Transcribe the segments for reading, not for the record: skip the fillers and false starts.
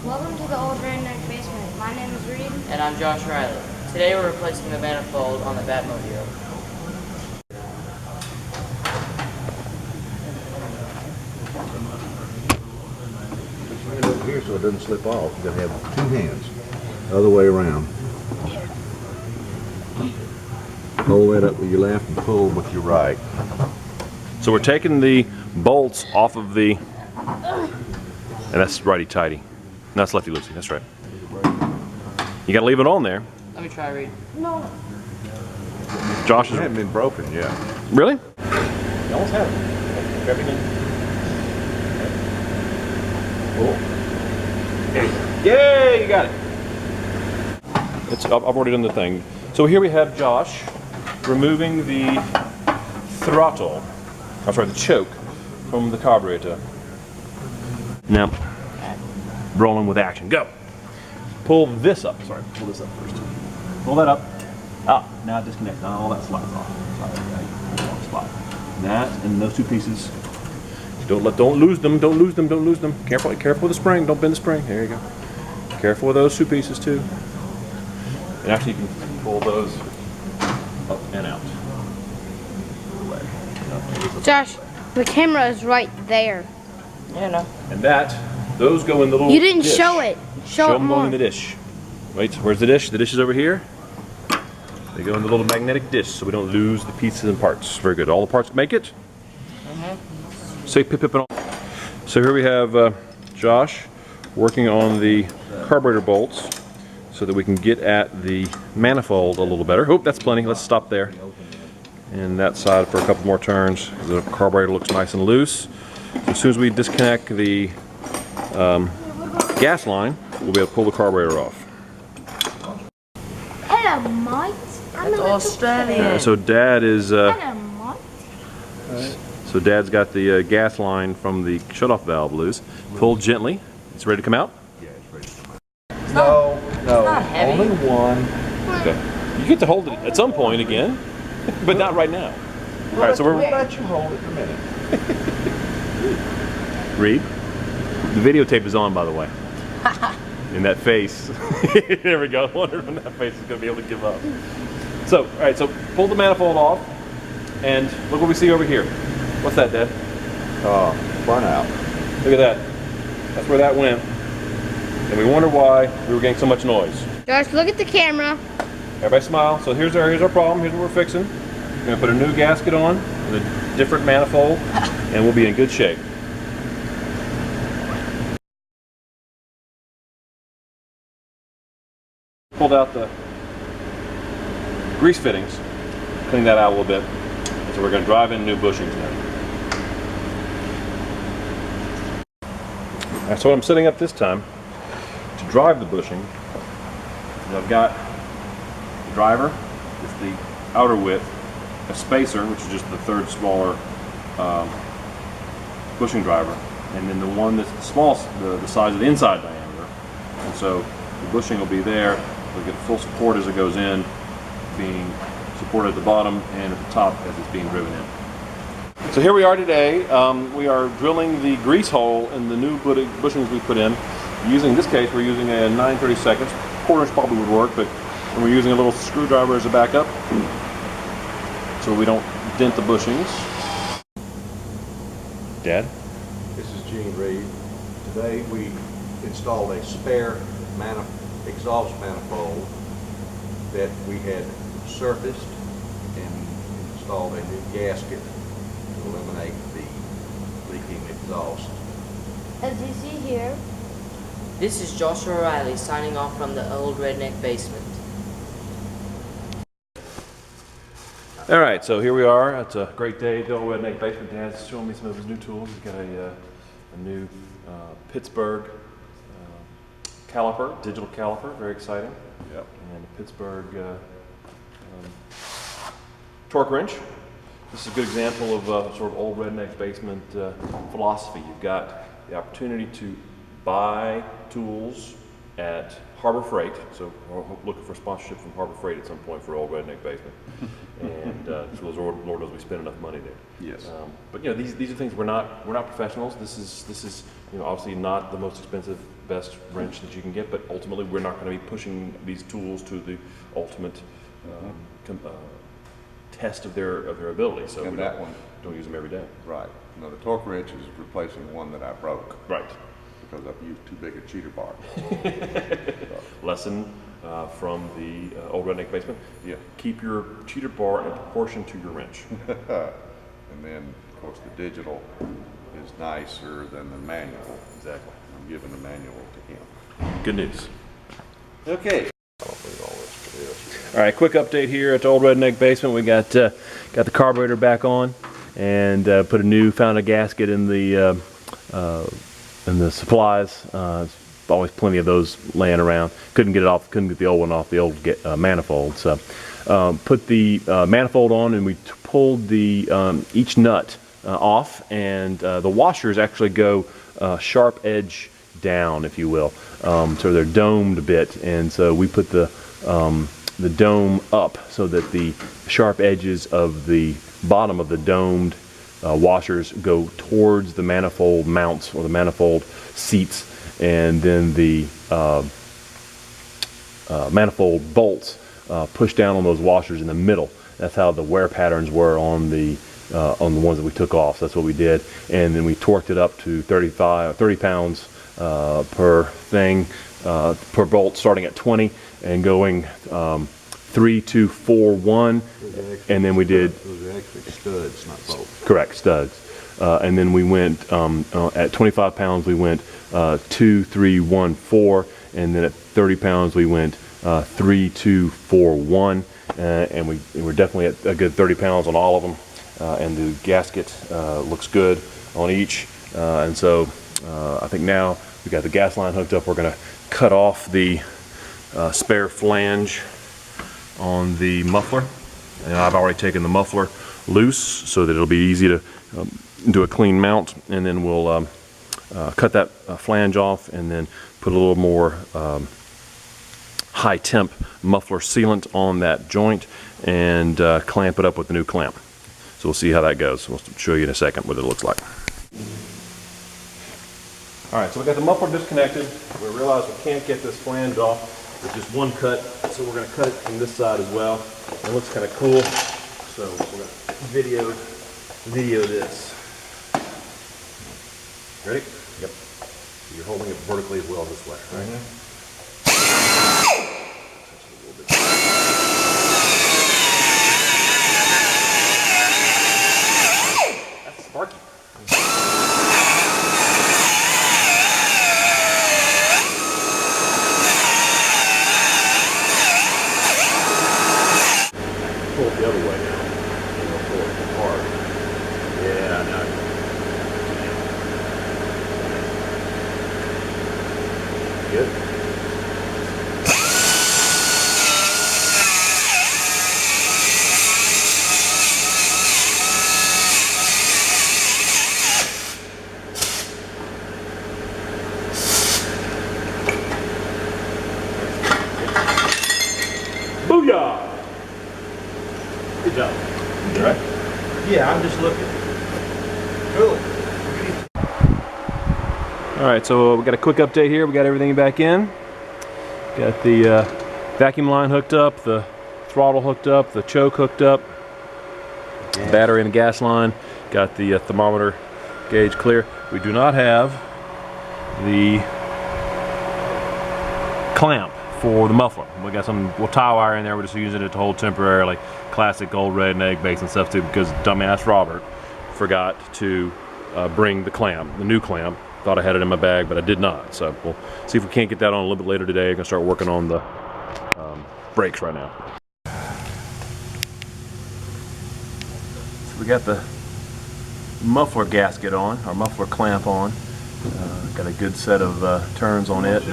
Welcome to the old redneck basement. My name is Reed. And I'm Josh Riley. Today we're replacing the manifold on the Batmobile. Put your hand over here so it doesn't slip off. You're going to have two hands. The other way around. Hold that up with your left and pull with your right. So we're taking the bolts off of the, and that's righty-tighty. No, that's lefty-loosey, that's right. You gotta leave it on there. Let me try, Reed. No. Josh It is, hasn't been broken yet. really? You almost have it. Grab it in. Cool. Yay, you got it. I've already done the thing. So here we have Josh removing the throttle, I'm sorry, the choke from the carburetor. Now, rolling with action, go. Pull this up, sorry, pull this up first. Pull that up. Ah, now disconnect, now all that slides off. Sorry, spot. That and those two pieces. Don't lose them, don't lose them, don't lose them. Careful with the spring, don't bend the spring. There you go. Careful with those two pieces too. And actually you can pull those up and out. Josh, the camera is right there. Yeah, no. And those go in the little You didn't dish. show it. Show it them more. going in the dish. Wait, where's the dish? The dish is over here. They go in the little magnetic dish so we don't lose the pieces and parts. Very good. All the parts make it? Say pip pip and all. So here we have Josh working on the carburetor bolts so that we can get at the manifold a little better. Oh, that's plenty. Let's stop there. And that side for a couple more turns. The carburetor looks nice and loose. So as soon as we disconnect the gas line, we'll be able to pull the carburetor off. Hello, mate. I'm That's Australian. So Dad is Hello, mate. so Dad's got the gas line from the shutoff valve loose. Pull gently. It's ready to come out. Yeah, it's ready to come out. No, not heavy. only one. Okay. You get to hold it at some point again, but not right now. All right. So We'll we're let you hold it in a minute. Reed. The videotape is on, by the way. In that face. There we go. I wonder when that face is going to be able to give up. So, all right. So pull the manifold off, and look what we see over here. What's that, Dad? Burnout. Look at that. That's where that went. And we wonder why we were getting so much noise. Josh, look at the camera. Everybody smile. So here's our problem. Here's what we're fixing. We're going to put a new gasket on with a different manifold, and we'll be in good shape. Pulled out the grease fittings, cleaned that out a little bit. And so we're going to drive in new bushings now. That's what I'm setting up this time to drive the bushing. And I've got the driver, it's the outer width, a spacer, which is just the third smaller bushing driver, and then the one that's the smallest, the size of the inside diameter. And so the bushing will be there. We'll get full support as it goes in, being supported at the bottom and at the top as it's being driven in. So here we are today. We are drilling the grease hole in the new bushings we put in. In this case, we're using a 9/32. Quarters probably would work, but we're using a little screwdriver as a backup so we don't dent the bushings. Dad? This is Gene Reed. Today we installed a spare exhaust manifold that we had surfaced and installed a new gasket to eliminate the leaking exhaust. As you see here, This is Joshua Riley signing off from the old redneck basement. All right, so here we are. It's a great day at the old redneck basement. Dad's showing me some of his new tools. He's got a new Pittsburgh caliper, digital caliper, very exciting. Yep. And a Pittsburgh torque wrench. This is a good example of sort of old redneck basement philosophy. You've got the opportunity to buy tools at Harbor Freight. So we're looking for sponsorship from Harbor Freight at some point for Old Redneck Basement. And so Lord knows we spend enough money there. Yes. But you know, these are things we're not professionals. This is you know, obviously not the most expensive, best wrench that you can get, but ultimately we're not going to be pushing these tools to the ultimate test of their ability. So And we that one, don't use them every day. right. Now the torque wrench is replacing one that I broke Right. because I've used too big a cheater bar. Lesson from the Old Redneck Basement. Yeah. Keep your cheater bar in proportion to your wrench. And then, of course, the digital is nicer than the manual. Exactly. I'm giving the manual to him. Good news. Okay. All right, quick update here at the Old Redneck Basement. We got the carburetor back on, and put a new found a gasket in the supplies. There's always plenty of those laying around. Couldn't get it off. Couldn't get the old one off the old manifold. So put the manifold on, and we pulled the each nut off, and the washers actually go sharp edge down, if you will. So they're domed a bit, and so we put the dome up so that the sharp edges of the bottom of the domed washers go towards the manifold mounts or the manifold seats, and then the manifold bolts push down on those washers in the middle. That's how the wear patterns were on the ones that we took off. So that's what we did, and then we torqued it up to 30 pounds per thing, per bolt, starting at 20 and going 3, 2, 4, 1, and then we did. Those are actually studs, not bolts. Correct, studs. And then we went at 25 pounds we went 2, 3, 1, 4, and then at 30 pounds we went 3, 2, 4, 1, and we're definitely at a good 30 pounds on all of them. And the gasket looks good on each, and so I think now we got the gas line hooked up. We're going to cut off the spare flange on the muffler, and I've already taken the muffler loose so that it'll be easy to do a clean mount, and then we'll cut that flange off and then put a little more high temp muffler sealant on that joint and clamp it up with the new clamp. So we'll see how that goes. We'll show you in a second what it looks like. All right, so we got the muffler disconnected. We realize we can't get this flange off with just one cut, so we're going to cut it from this side as well. It looks kind of cool, so we're going to video this. Ready? Yep. You're holding it vertically as well this way, right? Mm-hmm. That's sparky. Pull it the other way now. And we'll pull it hard. Yeah, now. Good. Booyah! Good job. You all right? Yeah, I'm just looking. Cool. All right, so we got a quick update here. We got everything back in. Got the vacuum line hooked up, the throttle hooked up, the choke hooked up, the battery and the gas line. Got the thermometer gauge clear. We do not have the clamp for the muffler. We got some tie wire in there. We're just using it to hold temporarily. Classic Old Redneck Basement substitute, because dumbass Robert forgot to bring the clamp, the new clamp. Thought I had it in my bag, but I did not. So we'll see if we can't get that on a little bit later today. I'm gonna start working on the brakes right now. So we got the muffler gasket on, our muffler clamp on. Got a good set of turns on it.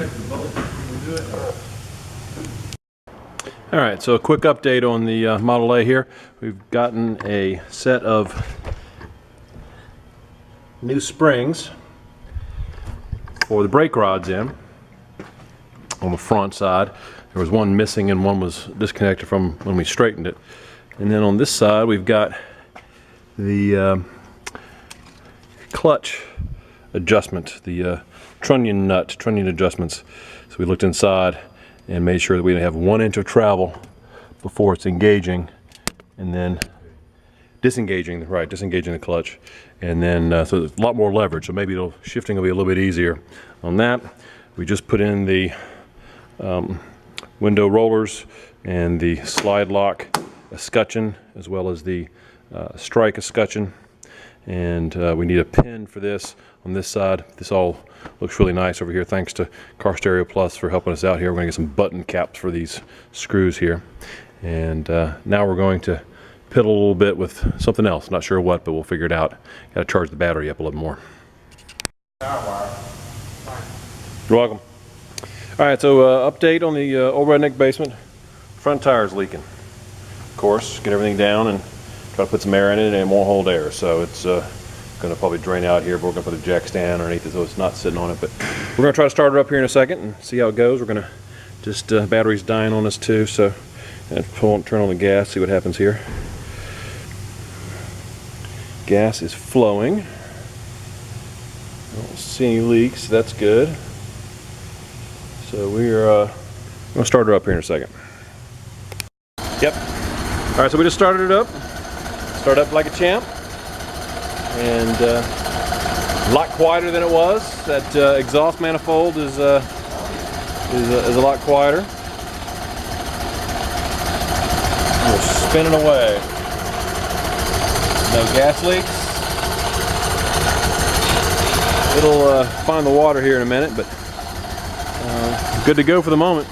All right, so a quick update on the Model A here. We've gotten a set of new springs for the brake rods in. on the front side. There was one missing and one was disconnected from when we straightened it. And then on this side we've got the clutch adjustment, the trunnion adjustments. So we looked inside and made sure that we didn't have 1 inch of travel before it's engaging, and then disengaging the clutch, and then so there's a lot more leverage. So maybe shifting will be a little bit easier on that. We just put in the window rollers and the slide lock escutcheon, as well as the strike escutcheon, and we need a pin for this on this side. This all looks really nice over here, thanks to Car Stereo Plus for helping us out here. We're going to get some button caps for these screws here, and now we're going to piddle a little bit with something else. Not sure what, but we'll figure it out. Got to charge the battery up a little more. You're welcome. All right, so update on the old redneck basement. Front tire's leaking. Of course, get everything down and try to put some air in it, and it won't hold air. So it's going to probably drain out here, but we're going to put a jack stand underneath it so it's not sitting on it. But we're going to try to start it up here in a second and see how it goes. We're going to just, battery's dying on us too, so turn on the gas, see what happens here. Gas is flowing. I don't see any leaks, that's good. So we're going to start it up here in a second. Yep. All right, so we just started it up. Start up like a champ. And a lot quieter than it was. That exhaust manifold is a lot quieter. We're spinning away. No gas leaks. It'll find the water here in a minute, but good to go for the moment.